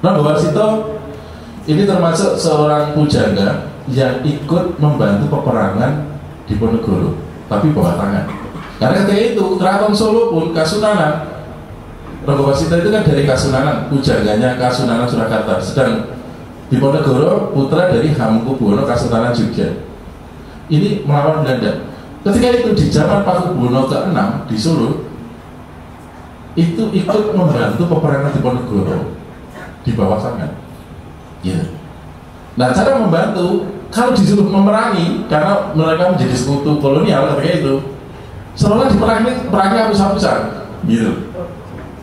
Warsito ini termasuk seorang pujangga yang ikut membantu peperangan di Ponegoro, tapi bawa tangan. Karena ketika itu Keraton Solo pun Kasunanan, Warsito itu kan dari Kasunanan, pujangganya Kasunanan Surakarta. Sedang di Ponegoro putra dari Hamengkubuwono Kasunanan Jogja. Ini melawan Belanda. Ketika itu di zaman Pakubuwono ke-6 di Solo, itu ikut membantu peperangan di Ponegoro di bawah tangan. Ya. Nah, cara membantu kalau disuruh memerangi karena mereka menjadi sekutu kolonial ketika itu, seolah diperangi habis-habisan, gitu.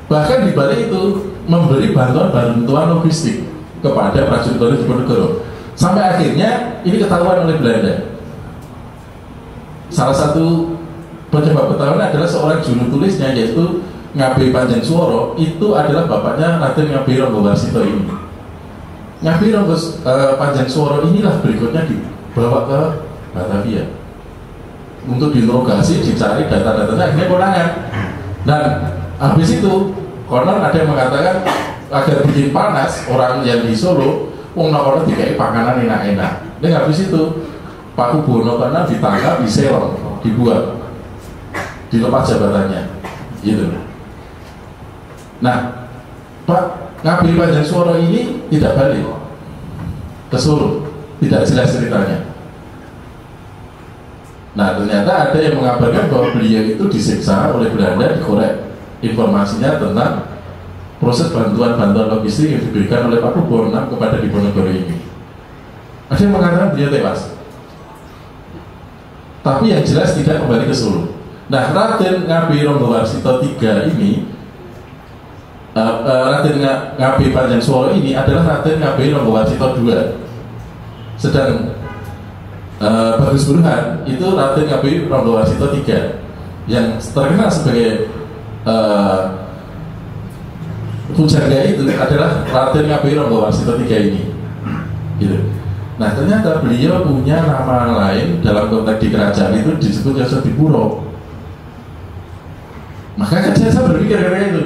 Bahkan di balik itu memberi bantuan logistik kepada prajurit di Ponegoro. Sampai akhirnya ini ketahuan oleh Belanda. Salah satu penyebab ketahuan adalah seorang juru tulisnya, yaitu Ngabei Panjang Suworo. Itu adalah bapaknya Raden Ngabei Ronggowarsito ini. Ngabei Panjang Suworo inilah berikutnya dibawa ke Batavia untuk diinterogasi, dicari data-datanya, akhirnya konangan. Dan habis itu konon ada yang mengatakan agar bikin panas orang yang di Solo, orang dikai panganan enak-enak. Dan habis itu Pakubuwono karena ditangkap, diselong, dibuat, dilepas jabatannya, gitu. Nah, Pak Ngabei Panjang Suworo ini tidak balik ke Solo, tidak jelas ceritanya. Nah, ternyata ada yang mengabarkan bahwa beliau itu disiksa oleh Belanda, dikorek informasinya tentang proses bantuan-bantuan logistik yang diberikan oleh Pakubuwono kepada Diponegoro ini. Ada yang mengatakan beliau tewas, tapi yang jelas tidak kembali ke Solo. Nah, Raden Ngabei Ronggowarsito III ini, Raden Ngabei Panjang Suworo ini adalah Raden Ngabei Ronggowarsito II. Sedang Bagus Burhan itu Raden Ngabei Ronggowarsito III yang terkenal sebagai pujangga itu adalah Raden Ngabei Ronggowarsito III ini, gitu. Nah, ternyata beliau punya nama lain dalam konteks di kerajaan itu disebut Yosodipuro. Maka saya berpikir kayak itu,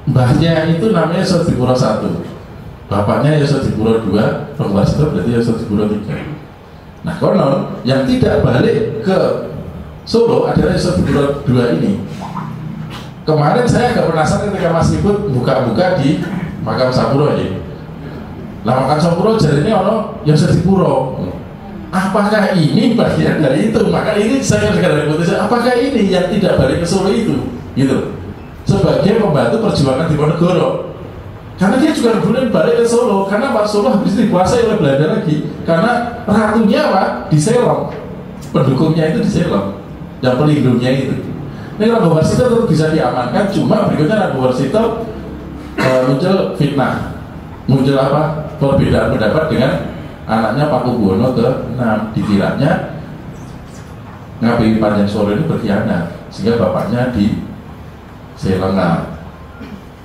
mbahnya itu namanya Yosodipuro I, bapaknya Yosodipuro II, Ronggowarsito berarti Yosodipuro III. Nah, konon yang tidak balik ke Solo adalah Yosodipuro II ini. Kemarin saya agak penasaran ketika Mas Ibut buka-buka di makam Sapuro ya. Lah makam Sapuro jadi ono Yosodipuro. Apakah ini bagian dari itu? Maka ini saya dari hipotesa, apakah ini yang tidak balik ke Solo itu, gitu, sebagai pembantu perjuangan di Ponegoro? Karena dia juga kemudian balik ke Solo, karena Pak Solo habis dikuasai oleh Belanda lagi, karena ratunya Pak diselong, pendukungnya itu diselong, dan pelindungnya itu. Ini Ronggowarsito tetap bisa diamankan, cuma berikutnya Ronggowarsito muncul fitnah, muncul apa? Perbedaan pendapat dengan anaknya Pakubuwono ke-6. Dikiranya Ngabei Panjang Suworo ini berkhianat sehingga bapaknya diselong.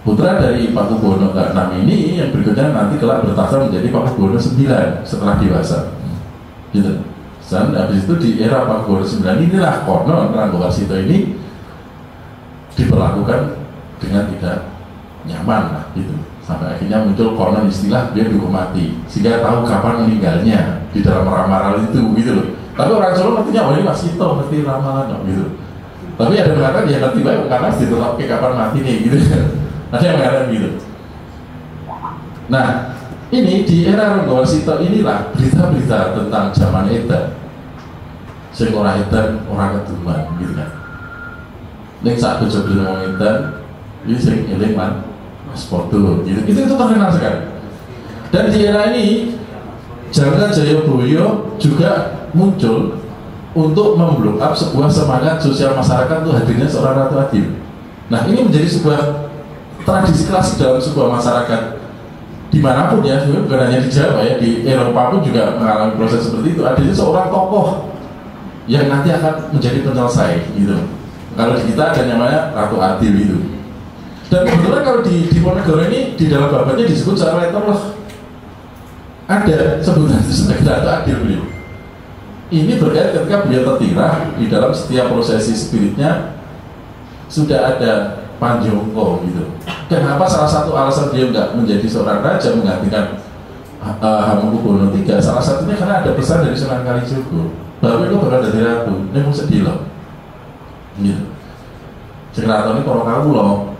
Putra dari Pakubuwono ke-6 ini yang berikutnya nanti kelak bertahta menjadi Pakubuwono 9 setelah dewasa, gitu. Dan habis itu di era Pakubuwono 9 inilah konon Ronggowarsito ini diperlakukan dengan tidak nyaman lah, gitu. Sampai akhirnya muncul konon istilah dia dihukum mati, sehingga tahu kapan meninggalnya di dalam ramalan itu, gitu loh. Tapi orang Solo ngertinya, oh ini Warsito, ngerti ramalan, gitu. Tapi ada yang mengatakan dia ngerti baik karena ditetapkan kapan mati nih, gitu. Ada yang mengatakan gitu. Nah, ini di era Ronggowarsito inilah berita-berita tentang zaman edan, sing ora edan, ora keduman, gitu kan. Ning saat bojo-bojo wong edan, iki sing eling man Sportu, gitu. Itu terkenal sekali. Dan di era ini Jaka Jayabaya juga muncul untuk memblok up sebuah semangat sosial masyarakat untuk hadirnya seorang Ratu Adil. Nah, ini menjadi sebuah tradisi klasik dalam sebuah masyarakat dimanapun ya, bukan hanya di Jawa ya, di Eropa pun juga mengalami proses seperti itu. Adanya seorang tokoh yang nanti akan menjadi penyelesai, gitu. Kalau di kita ada namanya Ratu Adil itu. Dan kebetulan kalau di Ponegoro ini di dalam babatnya disebut secara letterloh ada sebutan itu sebagai Ratu Adil beliau. Ini berkait ketika beliau tertirah di dalam setiap prosesi spiritnya sudah ada panjongko, gitu. kenapa salah satu alasan beliau nggak menjadi seorang raja menggantikan Hamengkubuwono III, salah satunya karena ada pesan dari Sunan Kalijogo bahwa itu bakal jadi ratu, ini mau sedih loh gitu. Cerita ini kalau kamu loh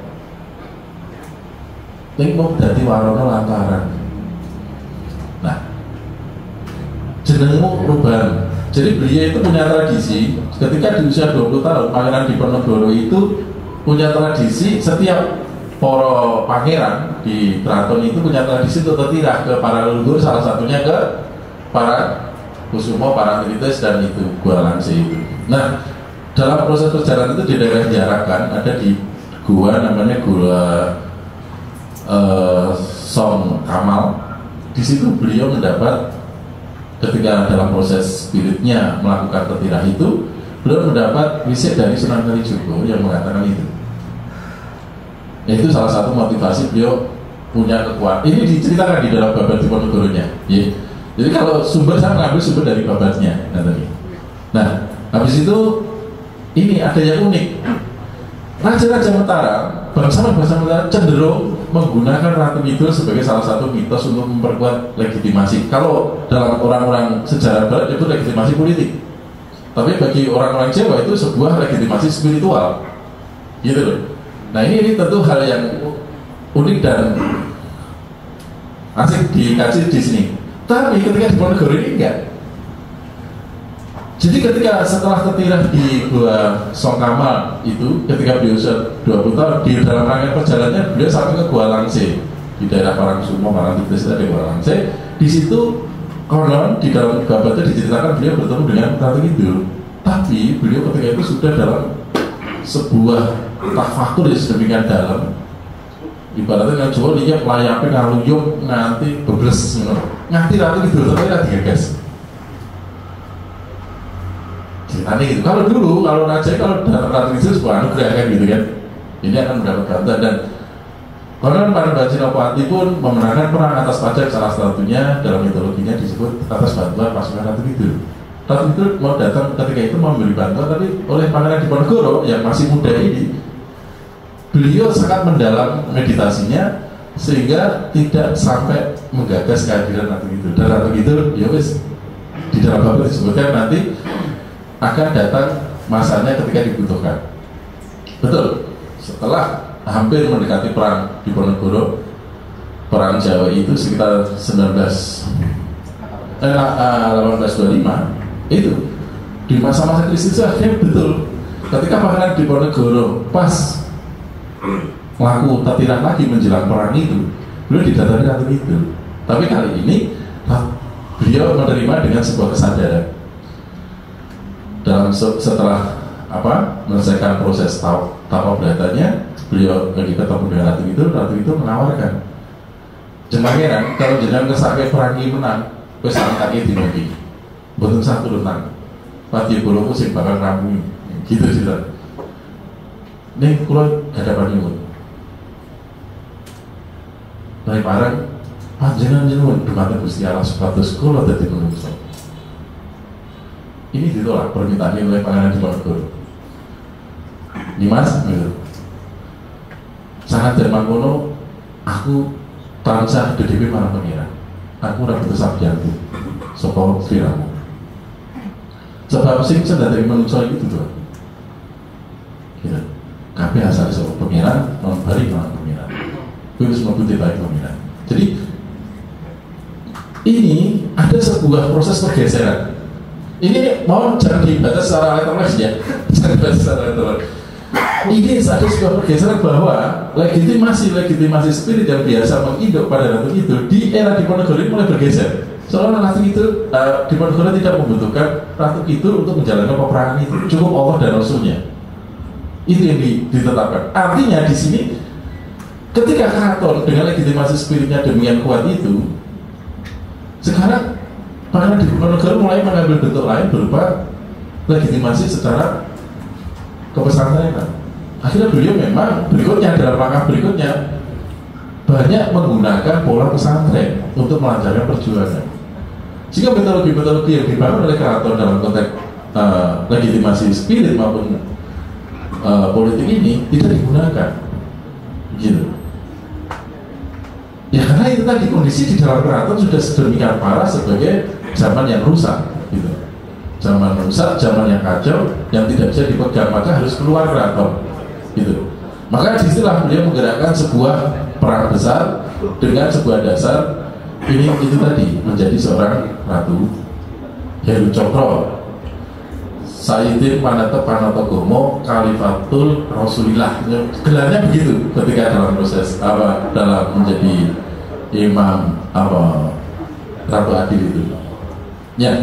ini mau jadi warono lantaran. Nah, jenengmu perubahan. Jadi beliau itu punya tradisi ketika di usia 20 tahun Pangeran Diponegoro itu punya tradisi setiap para pangeran di keraton itu punya tradisi untuk tertirah ke para leluhur, salah satunya ke para Kusumo, para Trites dan itu Gua Langse itu. Nah, dalam proses perjalanan itu di daerah Jarakan ada di gua namanya Gua Song Kamal. Di situ beliau mendapat ketika dalam proses spiritnya melakukan tertirah itu, beliau mendapat wisik dari Sunan Kalijogo yang mengatakan itu. Itu salah satu motivasi beliau punya kekuatan. Ini diceritakan di dalam Babat Diponegoronya. Ya. Jadi kalau sumber saya mengambil sumber dari babatnya. Nah, habis itu ini ada yang unik. Raja-raja Mataram, bangsa-bangsa Mataram cenderung menggunakan Ratu Kidul sebagai salah satu mitos untuk memperkuat legitimasi. Kalau dalam orang-orang sejarah barat itu legitimasi politik, tapi bagi orang-orang Jawa itu sebuah legitimasi spiritual, gitu loh. Nah ini tentu hal yang unik dan asik dikaji di sini. Tapi ketika di Diponegoro ini enggak. Jadi ketika setelah tertirah di Gua Song Kamal itu, ketika beliau 20 tahun di dalam rangkaian perjalanannya beliau sampai ke Gua Langse di daerah Parangkusumo, Parangtritis ada Gua Langse. Di situ konon di dalam babatnya diceritakan beliau bertemu dengan Ratu Kidul. Tapi beliau ketika itu sudah dalam sebuah tafakur yang sedemikian dalam. Ibaratnya kalau Jawa lihat layaknya ngaluyung nanti bebles nganti Ratu Kidul tapi nanti gagas. Ceritanya gitu. Kalau dulu, kalau raja, kalau Ratu Kidul sebuah anugerah kan gitu kan, ini akan mendapat bantuan. Dan konon Panembahan Senopati pun memenangkan perang atas pajak, salah satunya dalam mitologinya disebut atas bantuan pasukan Ratu Kidul. Ratu Kidul mau datang ketika itu memberi bantuan, tapi oleh Pangeran Diponegoro yang masih muda ini, beliau sangat mendalam meditasinya sehingga tidak sampai menggagas kehadiran Ratu Kidul. Dan Ratu Kidul, ya wis di dalam bab disebutkan nanti akan datang masanya ketika dibutuhkan. Betul. Setelah hampir mendekati perang Diponegoro, perang Jawa itu sekitar 1825 itu di masa-masa krisis akhirnya betul ketika Pangeran Diponegoro pas melakukan tertirah lagi menjelang perang itu, beliau didatangi Ratu Kidul. Tapi kali ini beliau menerima dengan sebuah kesadaran. Dalam setelah menyelesaikan proses tapa beratanya, beliau lagi ketemu dengan Ratu Kidul menawarkan, Jenengan kalau jenengan kesake perangi menang, wis angkake dino iki. Mboten sah turunan. Pati kula sing bakal rampung. Gitu cerita. Ning kula gadapan nyuwun. Baik bareng panjenengan nyuwun dumateng Gusti Allah supados kula dadi manungsa. Ini ditolak permintaan oleh Pangeran Diponegoro. Nimas, gitu. Sangat derman kono, aku tansah DDP marang pengira. Aku ora butuh sabjanku saka sliramu. Sebab sing sedherek manungsa iki tuh. Gitu. Kabeh asal saka pengira, non bari marang pengira. Kuwi wis mlebu baik pengira. Jadi ini ada sebuah proses pergeseran. Ini mau jangan dibaca secara elektronik ya, jangan dibaca secara elektronik. Ini ada sebuah pergeseran bahwa legitimasi spirit yang biasa menginduk pada Ratu Kidul di era Diponegoro ini mulai bergeser. Soalnya Ratu Kidul, Diponegoro tidak membutuhkan Ratu Kidul untuk menjalankan peperangan itu, cukup Allah dan Rasulnya. Itu yang ditetapkan. Artinya di sini, ketika keraton dengan legitimasi spiritnya demikian kuat itu, sekarang Pangeran Diponegoro mulai mengambil bentuk lain berupa legitimasi secara kepesantrenan. Akhirnya beliau memang berikutnya dalam langkah berikutnya banyak menggunakan pola pesantren untuk melancarkan perjuangan. Jika metodologi yang dibangun oleh keraton dalam konteks legitimasi spirit maupun politik ini tidak digunakan, gitu. itu tadi kondisi di dalam keraton sudah sedemikian parah sebagai zaman yang rusak, gitu. Zaman rusak, zaman yang kacau, yang tidak bisa dipegang, maka harus keluar keraton, gitu. Maka disitulah beliau menggerakkan sebuah perang besar dengan sebuah dasar ini itu tadi menjadi seorang ratu Heru Cokro Sayyidin Panatep Panatogomo Khalifatul Rasulillah, gelarnya begitu ketika dalam proses dalam menjadi imam Ratu Adil itu ya.